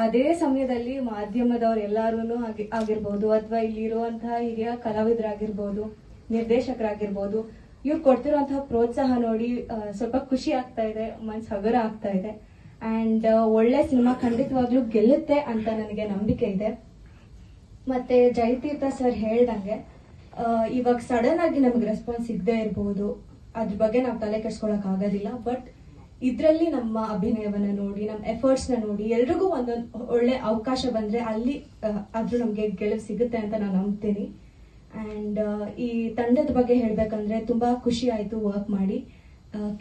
ಅದೇ ಸಮಯದಲ್ಲಿ ಮಾಧ್ಯಮದವ್ರು ಎಲ್ಲಾರು ಆಗಿರ್ಬೋದು ಅಥವಾ ಇಲ್ಲಿರುವಂತಹ ಹಿರಿಯ ಕಲಾವಿದರಾಗಿರ್ಬೋದು, ನಿರ್ದೇಶಕರಾಗಿರ್ಬೋದು, ಇವ್ರು ಕೊಡ್ತಿರುವಂತಹ ಪ್ರೋತ್ಸಾಹ ನೋಡಿ ಸ್ವಲ್ಪ ಖುಷಿ ಆಗ್ತಾ ಇದೆ, ಮನ್ಸು ಹಗುರ ಆಗ್ತಾ ಇದೆ. ಅಂಡ್ ಒಳ್ಳೆ ಸಿನಿಮಾ ಖಂಡಿತವಾಗ್ಲೂ ಗೆಲ್ಲುತ್ತೆ ಅಂತ ನನಗೆ ನಂಬಿಕೆ ಇದೆ. ಮತ್ತೆ ಜಯತೀರ್ಥ ಸರ್ ಹೇಳ್ದಂಗೆ ಇವಾಗ ಸಡನ್ ಆಗಿ ನಮ್ಗೆ ರೆಸ್ಪಾನ್ಸ್ ಸಿಗದೆ ಇರಬಹುದು, ಅದ್ರ ಬಗ್ಗೆ ನಾವು ತಲೆ ಕೆಡ್ಸ್ಕೊಳಕ್ ಆಗೋದಿಲ್ಲ. ಬಟ್ ಇದ್ರಲ್ಲಿ ನಮ್ಮ ಅಭಿನಯವನ್ನ ನೋಡಿ, ನಮ್ಮ ಎಫರ್ಟ್ಸ್ ನ ನೋಡಿ, ಎಲ್ರಿಗೂ ಒಂದೊಂದು ಒಳ್ಳೆ ಅವಕಾಶ ಬಂದ್ರೆ ಅಲ್ಲಿ ಆದ್ರೂ ನಮ್ಗೆ ಗೆಲುವು ಸಿಗುತ್ತೆ ಅಂತ ನಾನು ನಂಬ್ತೀನಿ. ಅಂಡ್ ಈ ತಂಡದ ಬಗ್ಗೆ ಹೇಳ್ಬೇಕಂದ್ರೆ ತುಂಬಾ ಖುಷಿ ಆಯ್ತು ವರ್ಕ್ ಮಾಡಿ.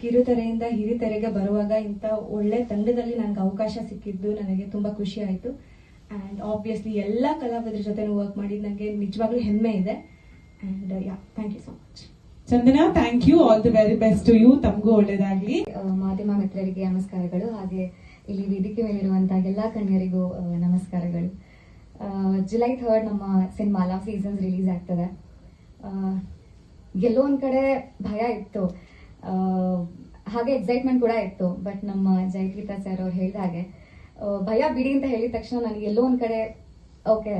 ಕಿರುತೆರೆಯಿಂದ ಹಿರಿತೆರೆಗೆ ಬರುವಾಗ ಇಂಥ ಒಳ್ಳೆ ತಂಡದಲ್ಲಿ ನನ್ಗೆ ಅವಕಾಶ ಸಿಕ್ಕಿದ್ದು ನನಗೆ ತುಂಬಾ ಖುಷಿ ಆಯ್ತು. ಅಂಡ್ ಆಬ್ವಿಯಸ್ಲಿ ಎಲ್ಲಾ ಕಲಾವಿದರ ಜೊತೆ ವರ್ಕ್ ಮಾಡಿ ನನಗೆ ನಿಜವಾಗ್ಲೂ ಹೆಮ್ಮೆ ಇದೆ. And thank you so much. Chandana, thank you. All the very best to you. ತಮಗೂ ಒಳ್ಳೇದಾಗ್ಲಿ. ಮಾಧ್ಯಮ ಮಿತ್ರರಿಗೆ ನಮಸ್ಕಾರಗಳು, ಹಾಗೆ ಇಲ್ಲಿ ವೇದಿಕೆ ಮೇಲಿರುವಂತಹ ಎಲ್ಲಾ ಕಣ್ಯರಿಗೂ ನಮಸ್ಕಾರಗಳು. ಜುಲೈ 3 ನಮ್ಮ ಸಿನಿಮಾ ಲವ್ ಸೀಸನ್ಸ್ ರಿಲೀಸ್ ಆಗ್ತದೆ. ಎಲ್ಲೋ ಒಂದ್ ಕಡೆ ಭಯ ಇತ್ತು, ಹಾಗೆ ಎಕ್ಸೈಟ್ಮೆಂಟ್ ಕೂಡ ಇತ್ತು. ಬಟ್ ನಮ್ಮ ಜಯತೀರ್ಥ ಸರ್ ಅವ್ರು ಹೇಳಿದ ಹಾಗೆ ಭಯ ಬಿಡಿ ಅಂತ ಹೇಳಿದ ತಕ್ಷಣ ನನಗೆ ಎಲ್ಲೋ ಒಂದ್ ಕಡೆ ಓಕೆ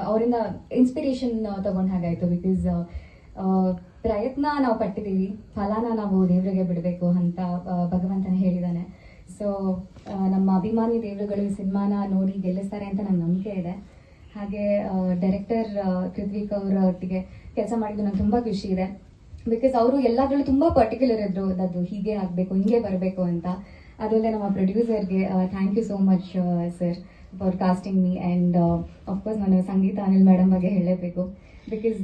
ಅವರಿಂದ ಇನ್ಸ್ಪಿರೇಷನ್ ತಗೊಂಡ್ ಹಾಗಾಯ್ತು. ಬಿಕಾಸ್ ಪ್ರಯತ್ನ ನಾವು ಪಟ್ಟಿದೀವಿ, ಫಲಾನ ನಾವು ದೇವರಿಗೆ ಬಿಡಬೇಕು ಅಂತ ಭಗವಂತನೇ ಹೇಳಿದಾನೆ. ಸೊ ನಮ್ಮ ಅಭಿಮಾನಿ ದೇವರುಗಳು ಸಿನಿಮಾನ ನೋಡಿ ಗೆಲ್ಲಿಸ್ತಾರೆ ಅಂತ ನಂಗೆ ನಂಬಿಕೆ ಇದೆ. ಹಾಗೆ ಡೈರೆಕ್ಟರ್ ಕೃತ್ವಿಕ್ ಅವರ ಒಟ್ಟಿಗೆ ಕೆಲಸ ಮಾಡಿದ್ದು ನಂಗೆ ತುಂಬಾ ಖುಷಿ ಇದೆ. ಬಿಕಾಸ್ ಅವರು ಎಲ್ಲದ್ರಲ್ಲೂ ತುಂಬಾ ಪರ್ಟಿಕ್ಯುಲರ್ ಇದ್ರು, ಅದು ಹೀಗೆ ಆಗ್ಬೇಕು, ಹಿಂಗೆ ಬರಬೇಕು ಅಂತ. ಅದಲ್ಲದೆ ನಮ್ಮ ಪ್ರೊಡ್ಯೂಸರ್ಗೆ thank you so much sir for casting me. And of course ನಾನು ಸಂಗೀತ ಅನಿಲ್ ಮೇಡಮ್ ಬಗ್ಗೆ ಹೇಳಲೇಬೇಕು. ಬಿಕಾಸ್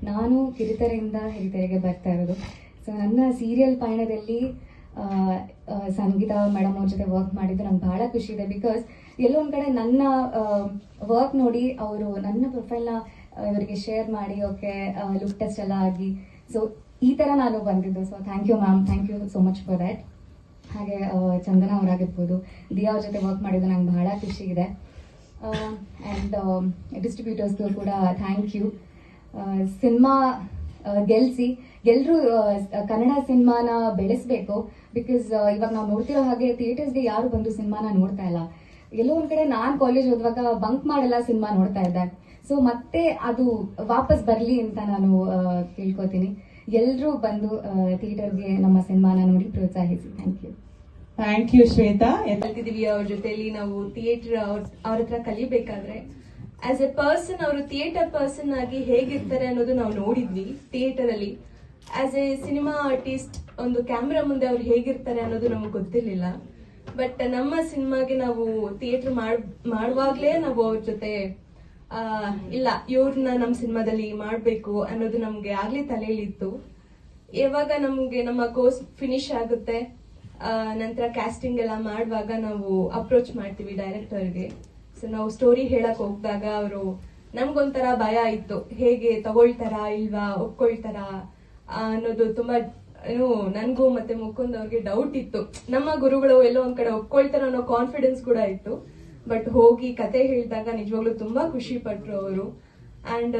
ನಾನು ಕಿರುತೆರೆಯಿಂದ ಹಿರಿತೆರೆಗೆ ಬರ್ತಾ ಇರೋದು. ಸೊ ನನ್ನ ಸೀರಿಯಲ್ ಪಯಣದಲ್ಲಿ ಸಂಗೀತ ಮೇಡಮ್ ಅವ್ರ ಜೊತೆ ವರ್ಕ್ ಮಾಡಿದ್ದು ನಂಗೆ ಬಹಳ ಖುಷಿ ಇದೆ. ಬಿಕಾಸ್ ಎಲ್ಲೊಂದ್ ಕಡೆ ನನ್ನ ವರ್ಕ್ ನೋಡಿ ಅವರು ನನ್ನ ಪ್ರೊಫೈಲ್ನ ಇವರಿಗೆ ಶೇರ್ ಮಾಡಿ ಓಕೆ ಲುಕ್ ಟೆಸ್ಟ್ ಎಲ್ಲ ಆಗಿ ಸೊ ಈ ತರ ನಾನು ಬಂದಿದ್ದು. So thank you ma'am, thank you so much for that. ಹಾಗೆ ಚಂದನಾ ಅವರಾಗಿರ್ಬೋದು, ದಿಯಾ ಅವ್ರ ಜೊತೆ ವರ್ಕ್ ಮಾಡಿದ್ದು ನಂಗೆ ಬಹಳ ಖುಷಿ ಇದೆ. ಆ್ಯಂಡ್ ಡಿಸ್ಟ್ರಿಬ್ಯೂಟರ್ಸ್ಗೂ ಕೂಡ ಥ್ಯಾಂಕ್ ಯು. ಸಿನಿಮಾ ಗೆಲ್ಸಿ, ಎಲ್ಲರೂ ಕನ್ನಡ ಸಿನಿಮಾನ ಬೆಳೆಸಬೇಕು. ಬಿಕಾಸ್ ಇವಾಗ ನಾವು ನೋಡ್ತಿರೋ ಹಾಗೆ ಥಿಯೇಟರ್ಸ್ಗೆ ಯಾರು ಬಂದು ಸಿನಿಮಾನ ನೋಡ್ತಾ ಇಲ್ಲ. ಎಲ್ಲೋ ಒಂದ್ ಕಡೆ ನಾನ್ ಕಾಲೇಜ್ ಓದುವಾಗ ಬಂಕ್ ಮಾಡೆಲ್ಲ ಸಿನಿಮಾ ನೋಡ್ತಾ ಇದ್ದೆ. ಸೊ ಮತ್ತೆ ಅದು ವಾಪಸ್ ಬರ್ಲಿ ಅಂತ ನಾನು ಕೇಳ್ಕೊತೀನಿ. ಎಲ್ಲರೂ ಬಂದು ಥಿಯೇಟರ್ಗೆ ನಮ್ಮ ಸಿನಿಮಾನ ನೋಡಿ ಪ್ರೋತ್ಸಾಹಿಸಿ. Thank you. Thank you Shwetha. ಕಲ್ತಿದೀವಿ ಅವ್ರ ಜೊತೆಲಿ ನಾವು ಥಿಯೇಟರ್ ಅವ್ರ ಹತ್ರ ಕಲಿಬೇಕಾದ್ರೆ ಆಸ್ ಎ ಪರ್ಸನ್ ಅವರು ಥಿಯೇಟರ್ ಪರ್ಸನ್ ಆಗಿ ಹೇಗಿರ್ತಾರೆ ಅನ್ನೋದು ನಾವು ನೋಡಿದ್ವಿ ಥಿಯೇಟರ್ ಅಲ್ಲಿ. ಆಸ್ ಎ ಸಿನಿಮಾ ಆರ್ಟಿಸ್ಟ್ ಒಂದು ಕ್ಯಾಮ್ರಾ ಮುಂದೆ ಅವ್ರು ಹೇಗಿರ್ತಾರೆ ಅನ್ನೋದು ನಮ್ಗೆ ಗೊತ್ತಿರ್ಲಿಲ್ಲ. ಬಟ್ ನಮ್ಮ ಸಿನಿಮಾಗೆ ನಾವು ಥಿಯೇಟರ್ ಮಾಡುವಾಗ್ಲೇ ನಾವು ಅವ್ರ ಜೊತೆ ಇಲ್ಲ ಇವ್ರನ್ನ ನಮ್ಮ ಸಿನಿಮಾದಲ್ಲಿ ಮಾಡ್ಬೇಕು ಅನ್ನೋದು ನಮ್ಗೆ ಆಗ್ಲೇ ತಲೆಯಲ್ಲಿತ್ತು. ಯಾವಾಗ ನಮ್ಗೆ ನಮ್ಮ ಕೋರ್ಸ್ ಫಿನಿಶ್ ಆಗುತ್ತೆ, ನಂತರ ಕ್ಯಾಸ್ಟಿಂಗ್ ಎಲ್ಲ ಮಾಡುವಾಗ ನಾವು ಅಪ್ರೋಚ್ ಮಾಡ್ತೀವಿ ಡೈರೆಕ್ಟರ್ಗೆ. ಸೊ ನಾವು ಸ್ಟೋರಿ ಹೇಳಕ್ ಹೋಗ್ದಾಗ ಅವರು ನಮ್ಗೊಂಥರ ಭಯ ಇತ್ತು, ಹೇಗೆ ತಗೊಳ್ತಾರಾ ಇಲ್ವಾ, ಒಪ್ಕೊಳ್ತಾರಾ ಅನ್ನೋದು ತುಂಬಾ ನನ್ಗೂ ಮತ್ತೆ ಮುಕುಂದ್ ಅವ್ರಿಗೆ ಡೌಟ್ ಇತ್ತು. ನಮ್ಮ ಗುರುಗಳು ಎಲ್ಲೋ ಒಂದ್ ಕಡೆ ಒಪ್ಕೊಳ್ತಾರ ಅನ್ನೋ ಕಾನ್ಫಿಡೆನ್ಸ್ ಕೂಡ ಇತ್ತು. ಬಟ್ ಹೋಗಿ ಕತೆ ಹೇಳಿದಾಗ ನಿಜವಾಗ್ಲೂ ತುಂಬಾ ಖುಷಿ ಪಟ್ರು ಅವರು. ಅಂಡ್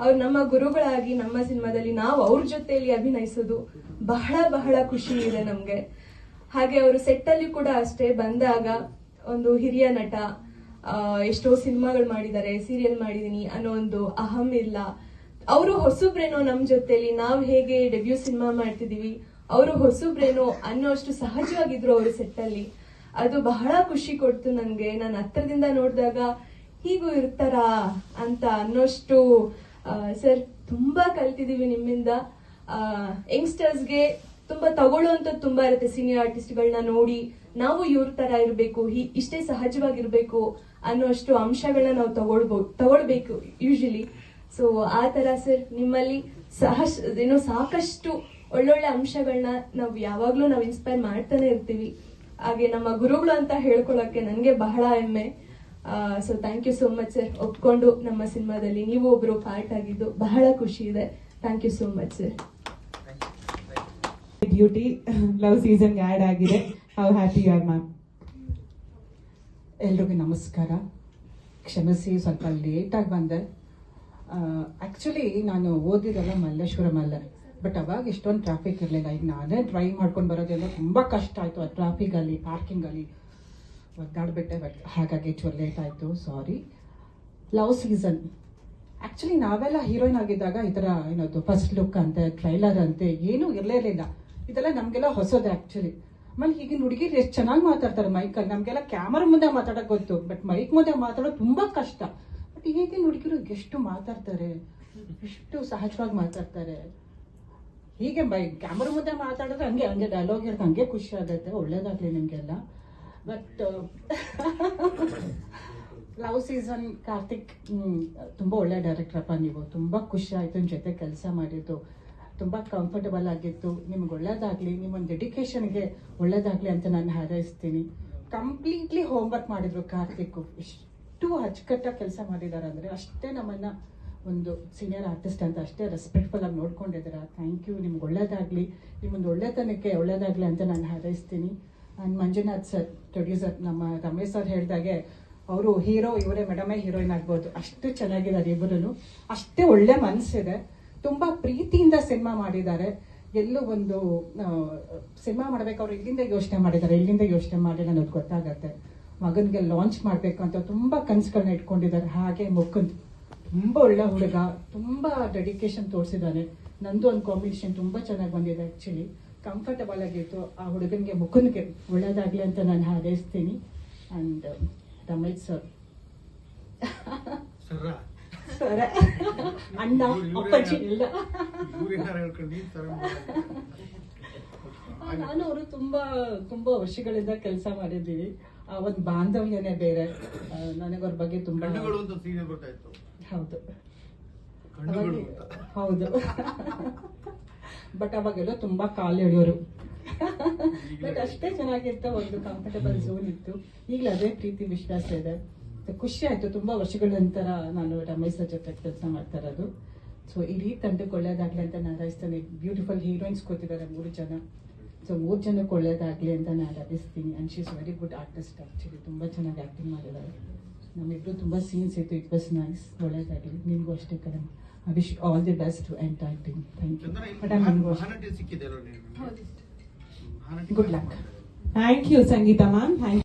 ಅವ್ರು ನಮ್ಮ ಗುರುಗಳಾಗಿ ನಮ್ಮ ಸಿನಿಮಾದಲ್ಲಿ ನಾವು ಅವ್ರ ಜೊತೆಯಲ್ಲಿ ಅಭಿನಯಿಸೋದು ಬಹಳ ಬಹಳ ಖುಷಿ ಇದೆ ನಮ್ಗೆ. ಹಾಗೆ ಅವರು ಸೆಟ್ ಅಲ್ಲಿ ಕೂಡ ಅಷ್ಟೇ ಬಂದಾಗ ಒಂದು ಹಿರಿಯ ನಟ, ಎಷ್ಟೋ ಸಿನಿಮಾಗಳು ಮಾಡಿದ್ದಾರೆ, ಸೀರಿಯಲ್ ಮಾಡಿದೀನಿ ಅನ್ನೋ ಒಂದು ಅಹಂ ಇಲ್ಲ. ಅವರು ಹೊಸಬ್ರೇನೋ ನಮ್ ಜೊತೆಲಿ, ನಾವ್ ಹೇಗೆ ಡೆಬ್ಯೂ ಸಿನಿಮಾ ಮಾಡ್ತಿದೀವಿ ಅವರು ಹೊಸಬ್ರೇನೋ ಅನ್ನೋಷ್ಟು ಸಹಜವಾಗಿದ್ರು ಅವರು ಸೆಟ್ ಅಲ್ಲಿ. ಅದು ಬಹಳ ಖುಷಿ ಕೊಡ್ತು ನನ್ಗೆ. ನಾನು ಹತ್ರದಿಂದ ನೋಡಿದಾಗ ಹೀಗೂ ಇರ್ತಾರಾ ಅಂತ ಅನ್ನೋಷ್ಟು. ಸರ್ ತುಂಬಾ ಕಲ್ತಿದೀವಿ ನಿಮ್ಮಿಂದ. ಯಂಗ್ಸ್ಟರ್ಸ್ಗೆ ತುಂಬಾ ತಗೊಳ್ಳೋಂಥದ್ದು ತುಂಬಾ ಇರುತ್ತೆ. ಸೀನಿಯರ್ ಆರ್ಟಿಸ್ಟ್ಗಳನ್ನ ನೋಡಿ ನಾವು ಇವ್ರ ತರ ಇರ್ಬೇಕು, ಇಷ್ಟೇ ಸಹಜವಾಗಿರ್ಬೇಕು ಅನ್ನೋಷ್ಟು ಅಂಶಗಳನ್ನ ನಾವು ತಗೊಳ್ಬೇಕು ಯೂಶಲಿ. ಸೊ ಆ ತರ ಸರ್ ನಿಮ್ಮಲ್ಲಿ ಸಾಕಷ್ಟು ಒಳ್ಳೊಳ್ಳೆ ಅಂಶಗಳನ್ನ ನಾವು ಯಾವಾಗ್ಲೂ ನಾವು ಇನ್ಸ್ಪೈರ್ ಮಾಡ್ತಾನೆ ಇರ್ತೀವಿ. ಹಾಗೆ ನಮ್ಮ ಗುರುಗಳು ಅಂತ ಹೇಳ್ಕೊಳಕ್ಕೆ ನನ್ಗೆ ಬಹಳ ಹೆಮ್ಮೆ. So thank you so much sir. ಒಪ್ಕೊಂಡು ನಮ್ಮ ಸಿನಿಮಾದಲ್ಲಿ ನೀವು ಒಬ್ರು ಪಾರ್ಟ್ ಆಗಿದ್ದು ಬಹಳ ಖುಷಿ ಇದೆ. Thank you so much sir. Duty love season add ಆಗಿದೆ. How happy you are ma'am? ಎಲ್ರಿಗೂ ನಮಸ್ಕಾರ. ಕ್ಷಮಿಸಿ, ಸ್ವಲ್ಪ ಲೇಟಾಗಿ ಬಂದೆ. ಆಕ್ಚುಲಿ ನಾನು ಓದಿದೆಲ್ಲ ಮಲ್ಲೇಶ್ವರಮಲ್ಲೇ. ಬಟ್ ಅವಾಗ ಇಷ್ಟೊಂದು ಟ್ರಾಫಿಕ್ ಇರಲಿಲ್ಲ. ಈಗ ನಾನೇ ಡ್ರೈವ್ ಮಾಡ್ಕೊಂಡು ಬರೋದೆಲ್ಲ ತುಂಬ ಕಷ್ಟ ಆಯಿತು. ಆ ಟ್ರಾಫಿಕಲ್ಲಿ, ಪಾರ್ಕಿಂಗಲ್ಲಿ ಒದ್ದಾಡ್ಬಿಟ್ಟೆ, ಬಟ್ ಹಾಗಾಗಿ ಇಟ್ ಲೇಟ್ ಆಯಿತು, ಸಾರಿ. ಲವ್ ಸೀಸನ್ ಆ್ಯಕ್ಚುಲಿ ನಾವೆಲ್ಲ ಹೀರೋಯಿನ್ ಆಗಿದ್ದಾಗ ಈ ಥರ ಏನದು ಫಸ್ಟ್ ಲುಕ್ ಅಂತೆ, ಟ್ರೈಲರ್ ಅಂತೆ ಏನೂ ಇರಲಿಲ್ಲ. ಇದೆಲ್ಲ ನಮಗೆಲ್ಲ ಹೊಸದು ಆ್ಯಕ್ಚುಲಿ. ಆಮೇಲೆ ಈಗಿನ ಹುಡುಗಿರು ಎಷ್ಟು ಚೆನ್ನಾಗಿ ಮಾತಾಡ್ತಾರೆ ಮೈಕಲ್ಲಿ. ನಮಗೆಲ್ಲ ಕ್ಯಾಮರಾ ಮುಂದೆ ಮಾತಾಡೋಕೆ ಗೊತ್ತು, ಬಟ್ ಮೈಕ್ ಮುಂದೆ ಮಾತಾಡೋದು ತುಂಬ ಕಷ್ಟ. ಬಟ್ ಈಗಿನ ಹುಡುಗಿರು ಎಷ್ಟು ಮಾತಾಡ್ತಾರೆ, ಎಷ್ಟು ಸಹಜವಾಗಿ ಮಾತಾಡ್ತಾರೆ. ಹೀಗೆ ಕ್ಯಾಮರಾ ಮುಂದೆ ಮಾತಾಡಿದ್ರೆ ಹಂಗೆ ಹಂಗೆ ಡೈಲಾಗ್ ಇರುತ್ತೆ, ಹಂಗೆ ಖುಷಿ ಆಗುತ್ತೆ. ಒಳ್ಳೇದಾಗಲಿ ನಿಮಗೆಲ್ಲ. ಬಟ್ ಲವ್ ಸೀಸನ್ ಕಾರ್ತಿಕ್ ತುಂಬ ಒಳ್ಳೆ ಡೈರೆಕ್ಟ್ರಪ್ಪ ನೀವು. ತುಂಬ ಖುಷಿ ಆಯಿತು ನಿಮ್ಮ ಜೊತೆ ಕೆಲಸ ಮಾಡಿದ್ದು. ತುಂಬ ಕಂಫರ್ಟಬಲ್ ಆಗಿತ್ತು. ನಿಮ್ಗೆ ಒಳ್ಳೇದಾಗಲಿ, ನಿಮ್ಮೊಂದು ಡೆಡಿಕೇಶನ್ಗೆ ಒಳ್ಳೇದಾಗಲಿ ಅಂತ ನಾನು ಹಾರೈಸ್ತೀನಿ. ಕಂಪ್ಲೀಟ್ಲಿ ಹೋಮ್ವರ್ಕ್ ಮಾಡಿದ್ರು ಕಾರ್ತಿಕ್. ಎಷ್ಟು ಅಚ್ಚುಕಟ್ಟಾಗಿ ಕೆಲಸ ಮಾಡಿದ್ದಾರೆ ಅಂದರೆ ಅಷ್ಟೇ ನಮ್ಮನ್ನು ಒಂದು ಸೀನಿಯರ್ ಆರ್ಟಿಸ್ಟ್ ಅಂತ ಅಷ್ಟೇ ರೆಸ್ಪೆಕ್ಟ್ಫುಲ್ ಆಗಿ ನೋಡ್ಕೊಂಡಿದ್ದೀರಾ. Thank you. ನಿಮ್ಗೆ ಒಳ್ಳೇದಾಗಲಿ, ನಿಮ್ಮೊಂದು ಒಳ್ಳೆತನಕ್ಕೆ ಒಳ್ಳೇದಾಗಲಿ ಅಂತ ನಾನು ಹಾರೈಸ್ತೀನಿ. ಆ್ಯಂಡ್ ಮಂಜುನಾಥ್ ಸರ್ ಪ್ರೊಡ್ಯೂಸರ್, ನಮ್ಮ ರಮೇಶ್ ಸರ್ ಹೇಳಿದಾಗೆ ಅವರು ಹೀರೋ, ಇವರೇ ಮೇಡಮೇ ಹೀರೋಯಿನ್ ಆಗ್ಬೋದು. ಅಷ್ಟು ಚೆನ್ನಾಗಿದ್ದಾರೆ ಇಬ್ಬರೂ. ಅಷ್ಟೇ ಒಳ್ಳೆ ಮನಸ್ಸಿದೆ. ತುಂಬ ಪ್ರೀತಿಯಿಂದ ಸಿನಿಮಾ ಮಾಡಿದ್ದಾರೆ. ಎಲ್ಲೂ ಒಂದು ಸಿನಿಮಾ ಮಾಡ್ಬೇಕು ಅವ್ರು ಇಲ್ಲಿಂದ ಯೋಚನೆ ಮಾಡಿದ್ದಾರೆ, ಇಲ್ಲಿಂದ ಯೋಚನೆ ಮಾಡಿಲ್ಲ ಅನ್ನೋದು ಗೊತ್ತಾಗತ್ತೆ. ಮಗನಿಗೆ ಲಾಂಚ್ ಮಾಡಬೇಕು ಅಂತ ತುಂಬ ಕನಸುಗಳನ್ನ ಇಟ್ಕೊಂಡಿದ್ದಾರೆ. ಹಾಗೆ ಮುಕುಂದ್ ತುಂಬ ಒಳ್ಳೆ ಹುಡುಗ, ತುಂಬ ಡೆಡಿಕೇಶನ್ ತೋರಿಸಿದ್ದಾನೆ. ನಂದು ಒಂದು ಕಾಂಬಿನೇಷನ್ ತುಂಬ ಚೆನ್ನಾಗಿ ಬಂದಿದೆ. ಆ್ಯಕ್ಚುಲಿ ಕಂಫರ್ಟಬಲ್ ಆಗಿತ್ತು. ಆ ಹುಡುಗನಿಗೆ ಮುಕುಂದ್ಗೆ ಒಳ್ಳೇದಾಗಲಿ ಅಂತ ನಾನು ಹಾರೈಸ್ತೀನಿ. ಆ್ಯಂಡ್ ರಮೇಶ್ ಸರ್ ಸರ ಅಣ್ಣ ಅಪ್ಪಾಜಿ ಇಲ್ಲ, ನಾನು ಅವರು ತುಂಬಾ ತುಂಬಾ ವರ್ಷಗಳಿಂದ ಕೆಲಸ ಮಾಡಿದ್ದೀವಿ. ಆ ಒಂದು ಬಾಂಧವ್ಯನೇ ಬೇರೆ. ನನಗವ್ರ ಬಗ್ಗೆ ತುಂಬಾ ಹೌದು ಹೌದು ಬಟ್ ಅವಾಗೆಲ್ಲ ತುಂಬಾ ಕಾಲು ಎಳೆಯೋರು. ಬಟ್ ಅಷ್ಟೇ ಚೆನ್ನಾಗಿತ್ತು, ಒಂದು ಕಂಫರ್ಟಬಲ್ ಝೋನ್ ಇತ್ತು. ಈಗಲೂ ಅದೇ ಪ್ರೀತಿ ವಿಶ್ವಾಸ ಇದೆ. ಖುಷಿ ಆಯ್ತು. ತುಂಬಾ ವರ್ಷಗಳ ನಂತರ ನಾನು ರಮೇಶ್ ಜೊತೆ ಕೆಲಸ ಮಾಡ್ತಾ ಇರೋದು. ಸೊ ಇಡೀ ತಂಡಕ್ಕೆ ಒಳ್ಳೇದಾಗ್ಲಿ ಅಂತ ನಾನು ಹಾರೈಸ್ತೀನಿ. ಬ್ಯೂಟಿಫುಲ್ ಹೀರೋಯಿನ್ಸ್ ಕೂತಿದ್ದಾರೆ 3 ಜನ. ಸೊ 3 ಜನಕ್ಕೆ ಒಳ್ಳೇದಾಗ್ಲಿ ಅಂತ ನಾನು ಹಾರೈಸ್ತೀನಿ. And she is very good artist. Actually ತುಂಬಾ ಚೆನ್ನಾಗಿ ಆಕ್ಟಿಂಗ್ ಮಾಡಿದ್ದಾರೆ. ನಮ್ಮಿಬ್ರು ತುಂಬಾ ಸೀನ್ಸ್ ಇತ್ತು. It was nice. ಒಳ್ಳೇದಾಗಲಿ. ನಿಮ್ಗೂ ಅಷ್ಟೇ ಕಡೆ. I wish all the best to and acting. Thank you. Good luck. Thank you Sangeetha ma'am. Thank